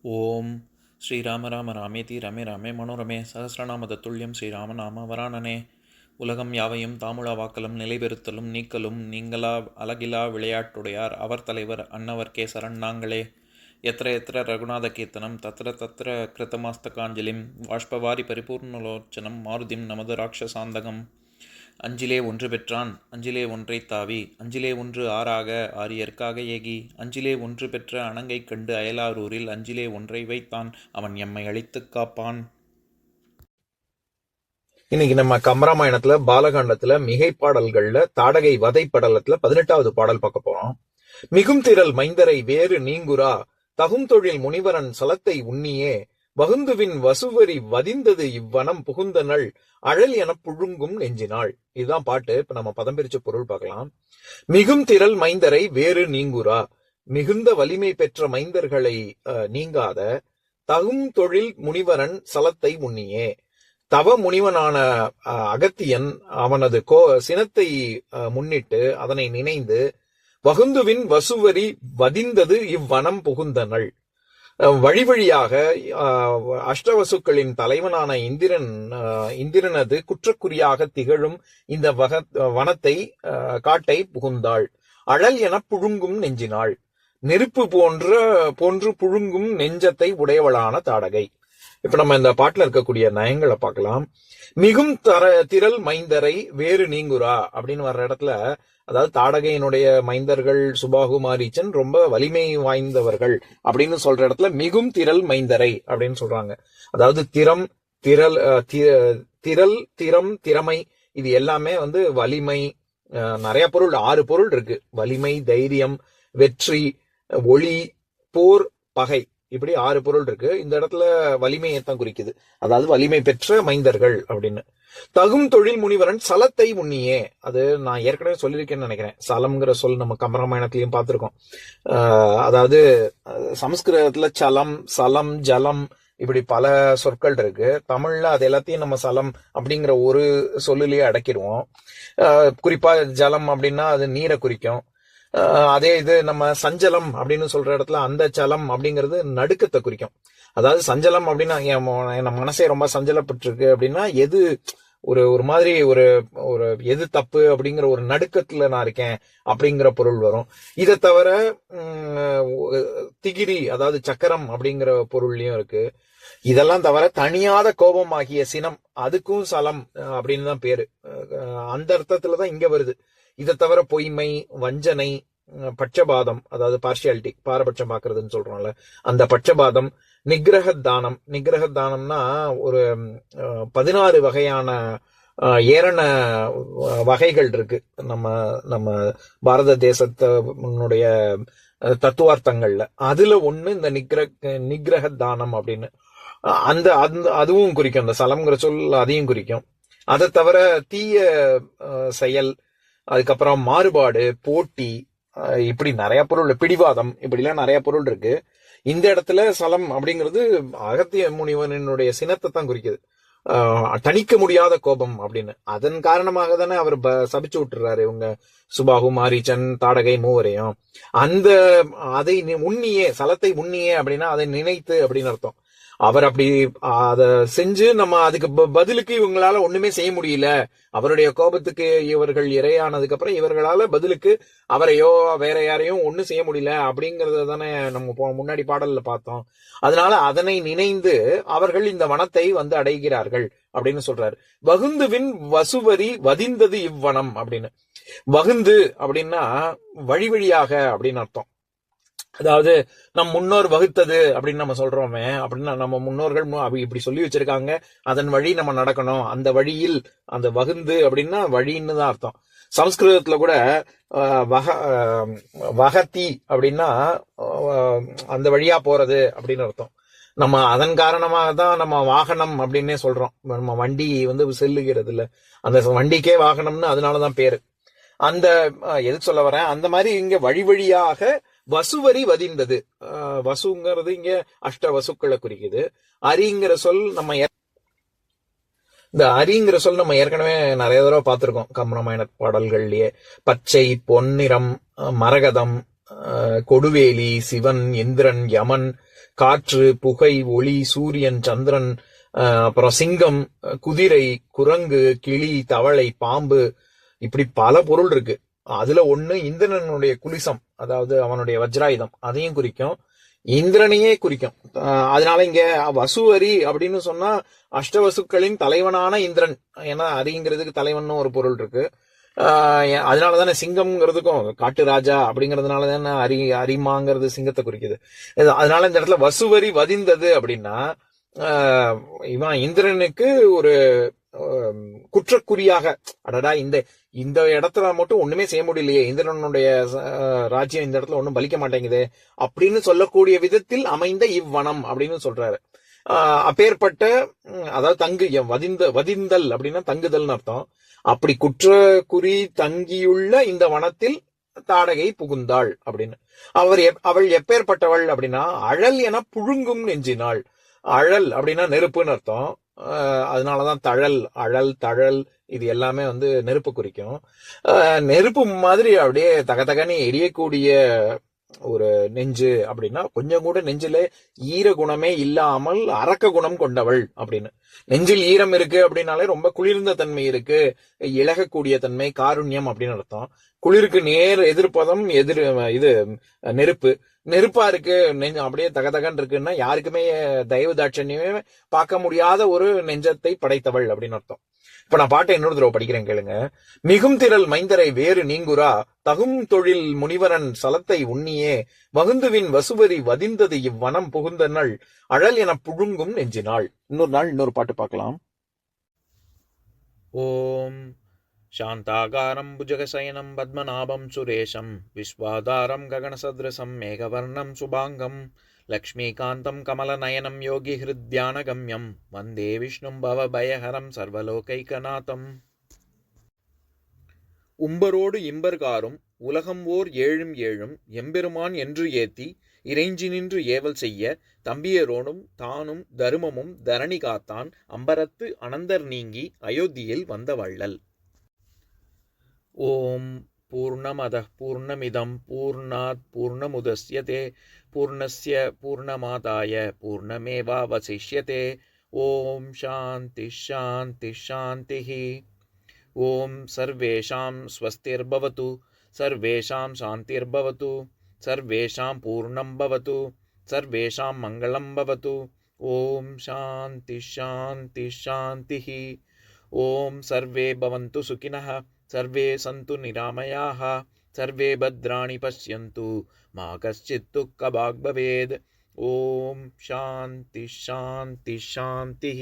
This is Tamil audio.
ஓம் ஸ்ரீராம ராம ராமேதி ரமே ராமே மனோரமே சகசிரநாம தத்துல்யம் ஸ்ரீராமநாம வராணனே. உலகம் யாவையும் தாமுழா வாக்கலும் நிலைபெறுத்தலும் நீக்கலும் நீங்களா அழகிலா விளையாட்டுடையார் அவர் தலைவர் அன்னவர் சரண் நாங்களே. எத்திர எத்திர ரகுநாத கீர்த்தனம் தத்திர தத்திர கிருத்தமாஸ்தகாஞ்சலிம் வாஷ்பவாரி பரிபூர்ணலோச்சனம் மாருதிம் நமது ராட்சசாந்தகம். அஞ்சிலே ஒன்று பெற்றான் அஞ்சிலே ஒன்றைத் தாவி அஞ்சிலே ஒன்று ஆறாக ஆரியர்க்காக ஏகி அஞ்சிலே ஒன்று பெற்ற அணங்கைக் கண்டு அயலாரூரில் அஞ்சிலே ஒன்றை வைத்தான் அவன் எம்மை அழித்துக் காப்பான். இன்னைக்கு நம்ம கம்பராமாயணத்துல பாலகாண்டத்துல மிகை பாடல்கள்ல தாடகை வதை படலத்துல 18வது பாடல் பார்க்க போறோம். மிகும் திரள் மைந்தரை வேறு நீங்குரா தகும் தொழில் முனிவரன் சலத்தை உண்ணியே வகுந்துவின் வசுவரி வதிந்தது இவ்வனம் புகுந்தனள் அழல் என புழுங்கும் நெஞ்சினாள். இதுதான் பாட்டு. இப்ப நம்ம பதம் பிரிச்ச பொருள் பார்க்கலாம். மிகும் திரள் மைந்தரை வேறு நீங்குரா, மிகுந்த வலிமை பெற்ற மைந்தர்களை நீங்காத தகும் தொழில் முனிவரன் சலத்தை உண்ணியே. தவ முனிவனான அகத்தியன் அவனது சினத்தை முன்னிட்டு அதனை நினைந்து வகுந்துவின் வசுவரி வதிந்தது இவ்வனம் புகுந்தனள். வழி வழியாக அஷ்டவசுக்களின் தலைவனான இந்திரனது குற்றக்குறியாக திகழும் இந்த வனத்தை காட்டை புகுந்தாள். அழல் என புழுங்கும் நெஞ்சினாள். நெருப்பு போன்று புழுங்கும் நெஞ்சத்தை உடையவளான தாடகை. இப்ப நம்ம இந்த பாட்டுல இருக்கக்கூடிய நயங்களை பார்க்கலாம். மிகும் திரள் மைந்தரை வேறு நீங்குரா அப்படின்னு வர்ற இடத்துல, அதாவது தாடகையினுடைய மைந்தர்கள் சுபாகு மாரீச்சன் ரொம்ப வலிமை வாய்ந்தவர்கள் அப்படின்னு சொல்ற இடத்துல மிகும் திரள் மைந்தரை அப்படின்னு சொல்றாங்க. அதாவது திறமை இது எல்லாமே வலிமை, நிறைய பொருள், 6 பொருள் இருக்கு. வலிமை, தைரியம், வெற்றி, ஒளி, போர், பகை, இப்படி 6 பொருள் இருக்கு. இந்த இடத்துல வலிமையைத்தான் குறிக்குது. அதாவது வலிமை பெற்ற மைந்தர்கள் அப்படின்னு. தகும் தொழில் முனிவரன் சலத்தை உண்ணியே. அது நான் ஏற்கனவே சொல்லியிருக்கேன்னு நினைக்கிறேன். சலம்ங்கிற சொல் நம்ம கம்பராமாயணத்திலையும் பார்த்திருக்கோம். அதாவது சமஸ்கிருதத்துல சலம், சலம், ஜலம் இப்படி பல சொற்கள் இருக்கு. தமிழ்ல அது எல்லாத்தையும் நம்ம சலம் அப்படிங்கிற ஒரு சொல்லிலேயே அடக்கிடுவோம். குறிப்பா ஜலம் அப்படின்னா அது நீரை குறிக்கும். அதே இது நம்ம சஞ்சலம் அப்படின்னு சொல்ற இடத்துல அந்த சலம் அப்படிங்கிறது நடுக்கத்தை குறிக்கும். அதாவது சஞ்சலம் அப்படின்னா என் மனசே ரொம்ப சஞ்சலப்பட்டிருக்கு அப்படின்னா எது ஒரு மாதிரி ஒரு எது தப்பு அப்படிங்கிற ஒரு நடுக்கத்துல நான் இருக்கேன் அப்படிங்கிற பொருள் வரும். இதை தவிர திகிரி, அதாவது சக்கரம் அப்படிங்கிற பொருள்லயும் இருக்கு. இதெல்லாம் தவிர தனியாத கோபம் ஆகிய சினம், அதுக்கும் சலம் அப்படின்னு தான் பேரு. அந்த அர்த்தத்துலதான் இங்க வருது. இதை தவிர பொய்மை, வஞ்சனை, பட்சபாதம், அதாவது பார்ஷியாலிட்டி, பாரபட்சம் பாக்குறதுன்னு சொல்றோம்ல, அந்த பட்சபாதம், நிகிரகத்தானம்னா ஒரு 16 வகையான ஏரண வகைகள் இருக்கு நம்ம பாரத தேசத்தினுடைய தத்துவார்த்தங்கள்ல. அதுல ஒண்ணு இந்த நிகிரகத்தானம் அப்படின்னு. அதுவும் குறிக்கும். அந்த சலம்ங்கிற சொல் அதையும் குறிக்கும். அதை தவிர தீய செயல், அதுக்கப்புறம் மாறுபாடு, போட்டி, இப்படி நிறைய பொருள், பிடிவாதம், இப்படிலாம் நிறைய பொருள் இருக்கு. இந்த இடத்துல சலம் அப்படிங்கிறது அகத்திய முனிவனுடைய சினத்தை தான் குறிக்குது. தணிக்க முடியாத கோபம் அப்படின்னு. அதன் காரணமாக தானே அவர் சபிச்சு விட்டுறாரு இவங்க சுபாகு, மாரீச்சன், தாடகை மூவரையும். அதை உண்ணியே, சலத்தை உண்ணியே அப்படின்னா அதை நினைத்து அப்படின்னு அர்த்தம். அவர் அப்படி அதை செஞ்சு நம்ம அதுக்கு பதிலுக்கு இவங்களால ஒண்ணுமே செய்ய முடியல. அவருடைய கோபத்துக்கு இவர்கள் இரையானதுக்கு அப்புறம் இவர்களால பதிலுக்கு அவரையோ வேற யாரையும் ஒண்ணு செய்ய முடியல அப்படிங்கறத தானே நம்ம முன்னாடி பாடல்ல பார்த்தோம். அதனால அதனை நினைந்து அவர்கள் இந்த வனத்தை அடைகிறார்கள் அப்படின்னு சொல்றாரு. வகுந்துவின் வசுவரி வதிந்தது இவ்வனம் அப்படின்னு. வகுந்து அப்படின்னா வழி வழியாக அப்படின்னு அர்த்தம். அதாவது நம் முன்னோர் வகுத்தது அப்படின்னு நம்ம சொல்றோமே, அப்படின்னா நம்ம முன்னோர்கள் இப்படி சொல்லி வச்சிருக்காங்க, அதன் வழி நம்ம நடக்கணும். அந்த வழியில், அந்த வகுந்து அப்படின்னா வழின்னு தான் அர்த்தம். சமஸ்கிருதத்துல கூட வகத்தி அப்படின்னா அந்த வழியா போறது அப்படின்னு அர்த்தம். நம்ம அதன் காரணமாக தான் நம்ம வாகனம் அப்படின்னே சொல்றோம். நம்ம வண்டி செல்லுகிறது இல்ல, அந்த வண்டிக்கே வாகனம்னு அதனாலதான் பேரு. அந்த எதுக்கு சொல்ல வரேன், அந்த மாதிரி இங்க வழி வழியாக வசுவரி வதிந்தது. வசுங்கிறது இங்க அஷ்ட வசுக்களை குறிக்குது. அரிங்கிற சொல் நம்ம ஏற்கனவே நிறைய தடவை பார்த்திருக்கோம் கம்பராமாயண பாடல்கள்லயே. பச்சை, பொன்னிறம், மரகதம், கொடுவேலி, சிவன், இந்திரன், யமன், காற்று, புகை, ஒளி, சூரியன், சந்திரன், அப்புறம் சிங்கம், குதிரை, குரங்கு, கிளி, தவளை, பாம்பு, இப்படி பல பொருள் இருக்கு. அதுல ஒண்ணு இந்திரனுடைய குலிசம், அதாவது அவனுடைய வஜ்ராயுதம், அதையும் குறிக்கும், இந்திரனையே குறிக்கும். அதனால இங்க வசுவரி அப்படின்னு சொன்னா அஷ்டவசுக்களின் தலைவனான இந்திரன், ஏன்னா அரிங்கிறதுக்கு தலைவன் ஒரு பொருள் இருக்கு. அதனாலதானே சிங்கம்ங்கிறதுக்கும் காட்டு ராஜா அப்படிங்கறதுனால தானே அரிமாங்கிறது சிங்கத்தை குறிக்குது. அதனால இந்த இடத்துல வசுவரி வதிந்தது அப்படின்னா இவன் இந்திரனுக்கு ஒரு குற்றக்குறியாக, அடடா இந்த இடத்துல மட்டும் ஒண்ணுமே செய்ய முடியலையே, இந்திரனுடைய ராஜ்யம் இந்த இடத்துல ஒண்ணும் பலிக்க மாட்டேங்குது அப்படின்னு சொல்லக்கூடிய விதத்தில் அமைந்த இவ்வனம் அப்படின்னு சொல்றாரு. அப்பேற்பட்ட, அதாவது வதிந்தல் அப்படின்னா தங்குதல்னு அர்த்தம். அப்படி குற்றக்குறி தங்கியுள்ள இந்த வனத்தில் தாடகை புகுந்தாள் அப்படின்னு. அவள் எப்பேற்பட்டவள் அப்படின்னா அழல் என புழுங்கும் நெஞ்சினாள். அழல் அப்படின்னா நெருப்புன்னு அர்த்தம். அதனாலதான் தழல், அழல், தழல் இது எல்லாமே நெருப்பு குறிக்கும். நெருப்பு மாதிரி அப்படியே தகதகன்னு எரியக்கூடிய ஒரு நெஞ்சு அப்படின்னா கொஞ்சம் கூட நெஞ்சில ஈர குணமே இல்லாமல் அரக்க குணம் கொண்டவள் அப்படின்னு. நெஞ்சில் ஈரம் இருக்கு அப்படின்னாலே ரொம்ப குளிர்ந்த தன்மை இருக்கு, இழகக்கூடிய தன்மை, காருண்யம் அப்படின்னு அர்த்தம். குளிருக்கு நேர் எதிர்ப்பதம் நெருப்பு. நெருப்பா இருக்கு, அப்படியே தகதகன் இருக்குன்னா யாருக்குமே தயவு தாட்சண்யமே பார்க்க முடியாத ஒரு நெஞ்சத்தை படைத்தவள் அப்படின்னு அர்த்தம். இப்ப நான் பாட்டை இன்னொரு தடவை படிக்கிறேன் கேளுங்க. மிகும் திரள் மைந்தரை வேறு நீங்குரா, தகும் தொழில் முனிவரன் சலத்தை உண்ணியே, வகுந்துவின் வசுவரி வதிந்தது இவ்வனம் புகுந்த நாள், அழல் என புழுங்கும் நெஞ்சினாள். இன்னொரு நாள் இன்னொரு பாட்டு பார்க்கலாம். ஓம் शान्ताकारं भुजगशयनं पद्मनाभं सुरेशं विश्वाधारं गगनसदृशं मेघवर्णं शुभाङ्गं लक्ष्मीकान्तं कमलनयनं योगिहृद्यानगम्यं वन्दे विष्णुं भवभयहरं सर्वलोकैकनाथम्. உம்பரோடு இம்பர்காரும் உலகம் ஓர் ஏழும் ஏழும் எம்பெருமான் என்று ஏத்தி இறைஞ்சி நின்று ஏவல் செய்ய தம்பியரோடும் தானும் தருமமும் தரணி காத்தான் அம்பரத்து அனந்தர் நீங்கி அயோத்தியில் வந்த வள்ளல். ஓம் பூர்ணமதः பூர்ணமிதம் பூர்ணாத் பூர்ணமுதஸ்யதே பூர்ணஸ்ய பூர்ணமாதாய பூர்ணமேவாவசிஷ்யதே. ஓம் சாந்தி சாந்தி சாந்திः. ஓம் சர்வேஷாம் ஸ்வஸ்திர்பவது சர்வேஷாம் சாந்திர்பவது சர்வேஷாம் பூர்ணம் பவது சர்வேஷாம் மங்களம் பவது. ஓம் சாந்தி சாந்தி சாந்திः. ஓம் சர்வே பவந்து சுகினः सर्वे सन्तु निरामयाः सर्वे भद्राणि पश्यन्तु मा कश्चित् दुःखभाग् भवेत्. ओम शांति शांति शांति.